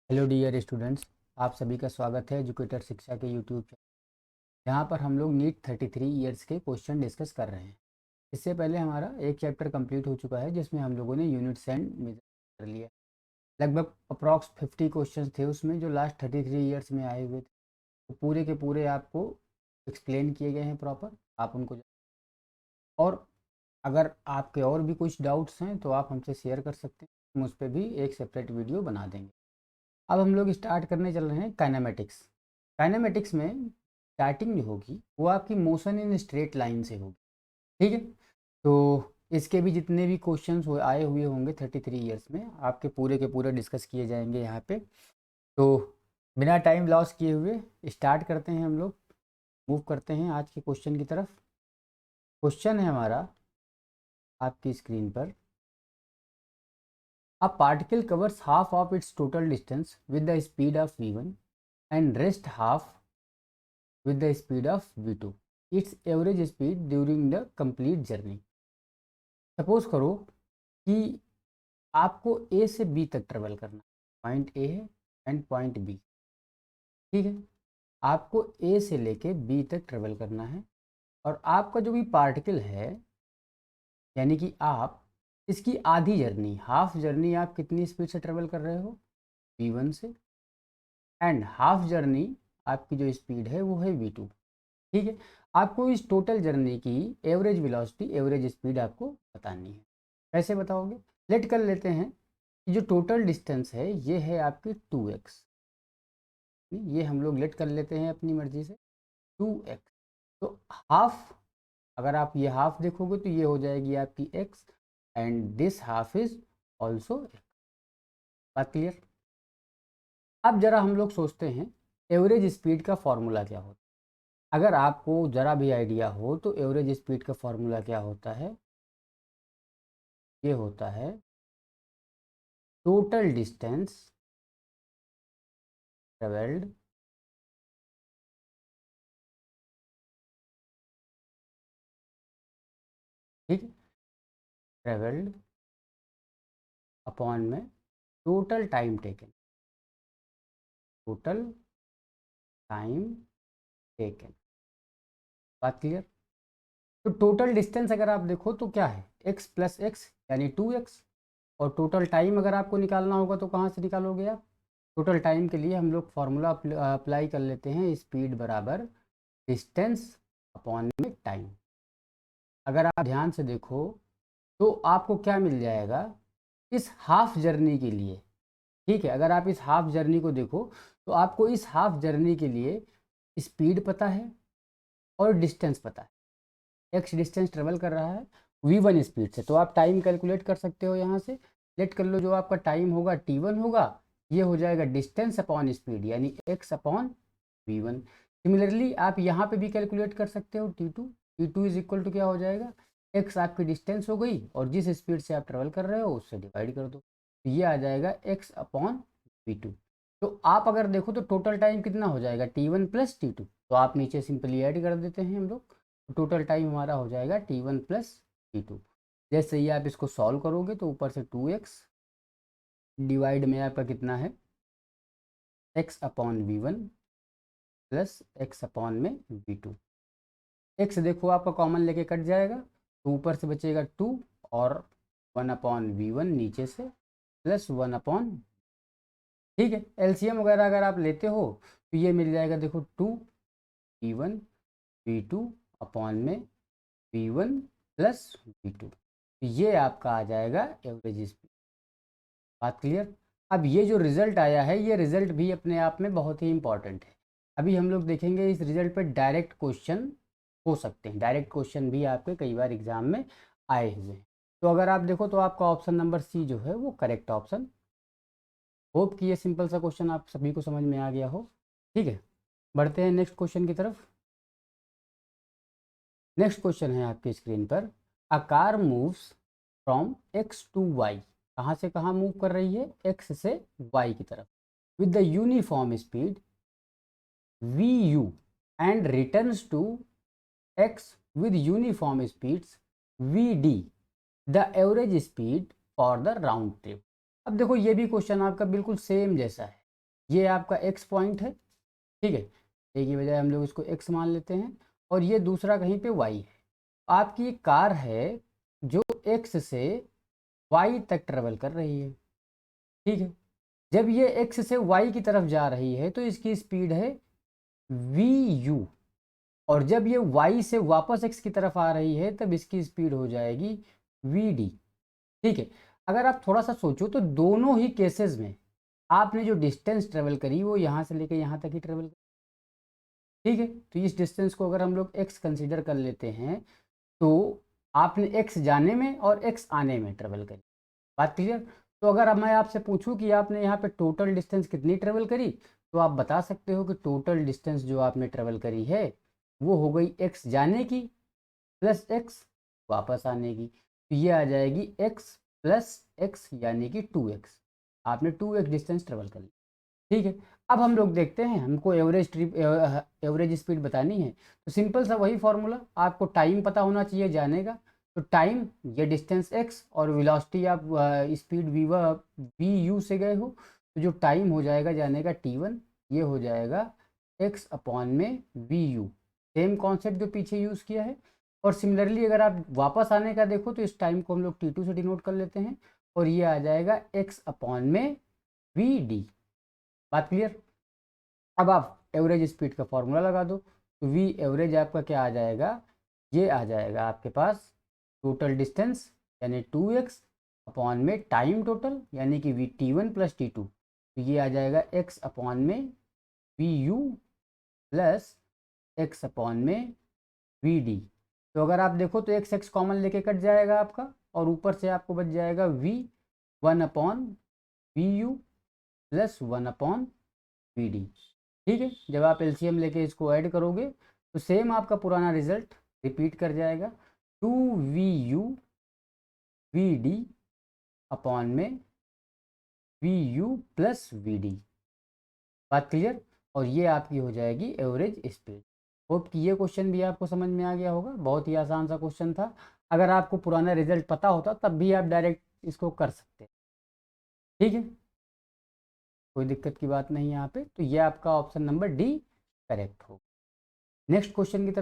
Hello dear students, आप सभी का स्वागत है एजुकेटर शिक्षा के यूट्यूब चैनल। यहाँ पर हम लोग नीट 33 ईयर्स के क्वेश्चन डिस्कस कर रहे हैं। इससे पहले हमारा एक चैप्टर कंप्लीट हो चुका है जिसमें हम लोगों ने यूनिट्स एंड मेजर कर लिया। लगभग अप्रॉक्स 50 क्वेश्चन थे उसमें जो लास्ट 33 ईयर्स में आए हुए थे। तो पूरे के पूरे आपको एक्सप्लेन किए गए हैं प्रॉपर, आप उनको। और अगर आपके और भी कुछ डाउट्स हैं तो आप हमसे शेयर कर सकते हैं, हम उस पर भी एक सेपरेट वीडियो बना देंगे। अब हम लोग स्टार्ट करने चल रहे हैं काइनेमेटिक्स। काइनेमेटिक्स में स्टार्टिंग जो होगी वो आपकी मोशन इन स्ट्रेट लाइन से होगी। ठीक है, तो इसके भी जितने भी क्वेश्चंस आए हुए होंगे 33 ईयर्स में आपके पूरे के पूरे डिस्कस किए जाएंगे यहाँ पे। तो बिना टाइम लॉस किए हुए स्टार्ट करते हैं हम लोग, मूव करते हैं आज के क्वेश्चन की तरफ। क्वेश्चन है हमारा आपकी स्क्रीन पर। A particle covers half of its total distance with the speed of v1 and rest half with the speed of v2. Its average speed during the complete journey. Suppose करो कि आपको ए से B तक travel करना है, point A है and point B. ठीक है, आपको ए से लेके बी तक ट्रेवल करना है और आपका जो भी पार्टिकल है, यानी कि आप इसकी आधी जर्नी, हाफ जर्नी आप कितनी स्पीड से ट्रेवल कर रहे हो, v1 से, एंड हाफ जर्नी आपकी जो स्पीड है वो है v2। ठीक है, आपको इस टोटल जर्नी की एवरेज वेलोसिटी, एवरेज स्पीड आपको बतानी है। कैसे बताओगे? लेट कर लेते हैं कि जो टोटल डिस्टेंस है ये है आपकी 2x। ये हम लोग लेट कर लेते हैं अपनी मर्जी से 2x। तो हाफ, अगर आप ये हाफ देखोगे तो ये हो जाएगी आपकी x and this half is also x। बात क्लियर? अब जरा हम लोग सोचते हैं एवरेज स्पीड का फॉर्मूला क्या होता है। अगर आपको ज़रा भी आइडिया हो तो एवरेज स्पीड का फॉर्मूला क्या होता है? ये होता है टोटल डिस्टेंस ट्रेवल्ड ठीक, ट्रेवल्ड अपॉन में total time taken, total time taken. बात क्लियर? तो टोटल डिस्टेंस अगर आप देखो तो क्या है, x प्लस एक्स यानी 2x। और टोटल टाइम अगर आपको निकालना होगा तो कहाँ से निकालोगे आप? टोटल टाइम के लिए हम लोग फार्मूला अप्लाई कर लेते हैं, स्पीड बराबर डिस्टेंस अपॉन में टाइम। अगर आप ध्यान से देखो तो आपको क्या मिल जाएगा इस हाफ जर्नी के लिए। ठीक है, अगर आप इस हाफ जर्नी को देखो तो आपको इस हाफ जर्नी के लिए स्पीड पता है और डिस्टेंस पता है। एक्स डिस्टेंस ट्रेवल कर रहा है v1 स्पीड से, तो आप टाइम कैलकुलेट कर सकते हो। यहाँ से लेट कर लो, जो आपका टाइम होगा t1 होगा, ये हो जाएगा डिस्टेंस अपॉन स्पीड यानी x अपॉन v1। सिमिलरली आप यहाँ पे भी कैलकुलेट कर सकते हो t2। t2 is equal to क्या हो जाएगा, x आपकी डिस्टेंस हो गई और जिस स्पीड से आप ट्रेवल कर रहे हो उससे डिवाइड कर दो, तो ये आ जाएगा x अपॉन v2। तो आप अगर देखो तो टोटल टाइम कितना हो जाएगा, t1 प्लस t2। तो आप नीचे सिंपली ऐड कर देते हैं हम लोग, तो टोटल टाइम हमारा हो जाएगा t1 प्लस t2। जैसे ही आप इसको सॉल्व करोगे तो ऊपर से 2x डिवाइड में आपका कितना है, x upon v1 plus x upon में v2। x देखो आपका कॉमन लेके कट जाएगा तो ऊपर से बचेगा 2 और 1 अपॉन v1 नीचे से प्लस 1 अपॉन। ठीक है, एलसीएम वगैरह अगर आप लेते हो तो ये मिल जाएगा, देखो 2 v1 v2 अपॉन में v1 प्लस v2, ये आपका आ जाएगा एवरेज स्पीड। बात क्लियर? अब ये जो रिज़ल्ट आया है ये रिज़ल्ट भी अपने आप में बहुत ही इंपॉर्टेंट है। अभी हम लोग देखेंगे इस रिज़ल्ट पे डायरेक्ट क्वेश्चन हो सकते हैं, डायरेक्ट क्वेश्चन भी आपके कई बार एग्जाम में आए हुए हैं। तो अगर आप देखो तो आपका ऑप्शन नंबर सी जो है वो करेक्ट ऑप्शन। होप कि ये सिंपल सा क्वेश्चन आप सभी को समझ में आ गया हो। ठीक है, बढ़ते हैं नेक्स्ट क्वेश्चन की तरफ। नेक्स्ट क्वेश्चन है आपकी स्क्रीन पर, a car moves from X to Y. कहाँ से कहाँ मूव कर रही है, एक्स से वाई की तरफ, with the uniform speed V U and returns to X with uniform speeds V D, the average speed for the round trip. अब देखो ये भी क्वेश्चन आपका बिल्कुल सेम जैसा है। ये आपका x पॉइंट है, ठीक है, a की बजाय हम लोग इसको x मान लेते हैं, और ये दूसरा कहीं पे y है। आपकी एक कार है जो x से y तक ट्रेवल कर रही है, ठीक है। जब ये x से y की तरफ जा रही है तो इसकी स्पीड है vu, और जब ये y से वापस x की तरफ आ रही है तब इसकी स्पीड हो जाएगी vd, ठीक है। अगर आप थोड़ा सा सोचो तो दोनों ही केसेस में आपने जो डिस्टेंस ट्रेवल करी वो यहाँ से लेकर यहाँ तक ही ट्रेवल करी, ठीक है। तो इस डिस्टेंस को अगर हम लोग x कंसीडर कर लेते हैं तो आपने x जाने में और x आने में ट्रेवल करी। बात क्लियर? तो अगर अब मैं आपसे पूछूं कि आपने यहाँ पे टोटल डिस्टेंस कितनी ट्रेवल करी, तो आप बता सकते हो कि टोटल डिस्टेंस जो आपने ट्रेवल करी है वो हो गई x जाने की प्लस x वापस आने की, तो ये आ जाएगी x प्लस x यानी कि 2x। आपने 2x डिस्टेंस ट्रेवल कर ली, ठीक है। अब हम लोग देखते हैं, हमको एवरेज स्पीड बतानी है, तो सिंपल सा वही फॉर्मूला, आपको टाइम पता होना चाहिए जाने का। तो टाइम, ये डिस्टेंस x और वेलोसिटी आप स्पीड वी यू से गए हो, तो जो टाइम हो जाएगा जाने का t1, ये हो जाएगा x अपॉन में वी यू, सेम कॉन्सेप्ट जो पीछे यूज़ किया है। और सिमिलरली अगर आप वापस आने का देखो तो इस टाइम को हम लोग t2 से डिनोट कर लेते हैं, और ये आ जाएगा x अपॉन में वी डी। बात क्लियर? अब आप एवरेज स्पीड का फॉर्मूला लगा दो, तो वी एवरेज आपका क्या आ जाएगा, ये आ जाएगा आपके पास टोटल डिस्टेंस यानी 2x अपॉन में टाइम टोटल यानी कि वी t1 प्लस t2, तो ये आ जाएगा x अपॉन में V U plus x upon में वी डी। तो अगर आप देखो तो x कॉमन लेके कट जाएगा आपका, और ऊपर से आपको बच जाएगा v 1 upon V U plus 1 upon V D, ठीक है। जब आप एलसीएम लेके इसको ऐड करोगे तो सेम आपका पुराना रिजल्ट रिपीट कर जाएगा, 2vu vd अपॉन में vu प्लस vd। बात क्लियर? और ये आपकी हो जाएगी एवरेज स्पीड। होप कि ये क्वेश्चन भी आपको समझ में आ गया होगा, बहुत ही आसान सा क्वेश्चन था। अगर आपको पुराना रिजल्ट पता होता तब भी आप डायरेक्ट इसको कर सकते, ठीक है, कोई दिक्कत की बात नहीं है यहाँ पे। तो ये आपका ऑप्शन नंबर डी करेक्ट हो। नेक्स्ट क्वेश्चन की तरफ